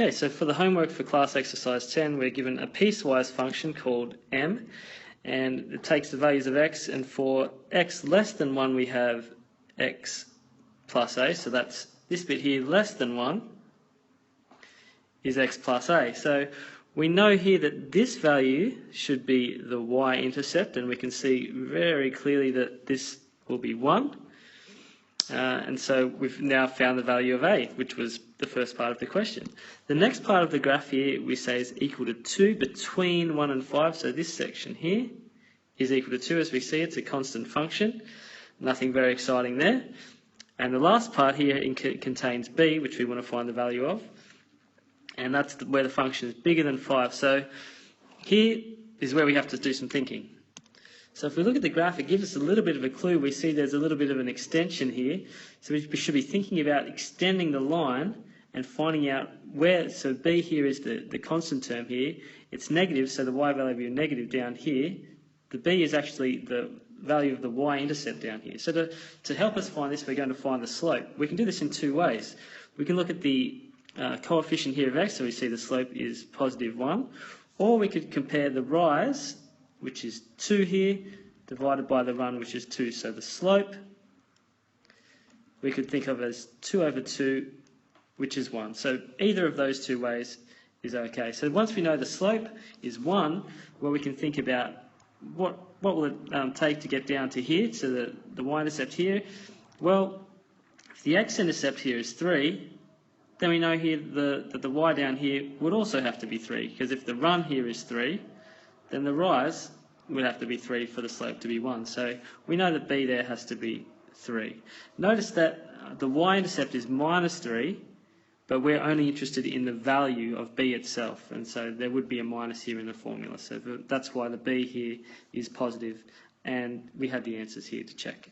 Okay, so for the homework for class exercise 10, we're given a piecewise function called m, and it takes the values of x, and for x less than 1 we have x plus a, so that's this bit here less than 1 is x plus a. So we know here that this value should be the y-intercept, and we can see very clearly that this will be 1. And so we've now found the value of a, which was the first part of the question. The next part of the graph here we say is equal to 2 between 1 and 5. So this section here is equal to 2. As we see, it's a constant function. Nothing very exciting there. And the last part here contains b, which we want to find the value of. And that's where the function is bigger than 5. So here is where we have to do some thinking. So if we look at the graph, it gives us a little bit of a clue. We see there's a little bit of an extension here. So we should be thinking about extending the line and finding out where, so b here is the constant term here. It's negative, so the y value will be negative down here. The b is actually the value of the y-intercept down here. So to help us find this, we're going to find the slope. We can do this in two ways. We can look at the coefficient here of x, so we see the slope is positive 1. Or we could compare the rise, which is 2 here, divided by the run, which is 2. So the slope we could think of as 2 over 2, which is 1. So either of those two ways is okay. So once we know the slope is 1, well, we can think about what will it take to get down to here, to the y-intercept here. Well, if the x-intercept here is 3, then we know here that the y down here would also have to be 3, because if the run here is 3, then the rise would have to be 3 for the slope to be 1. So we know that b there has to be 3. Notice that the y-intercept is minus 3, but we're only interested in the value of b itself, and so there would be a minus here in the formula. So that's why the b here is positive, and we have the answers here to check.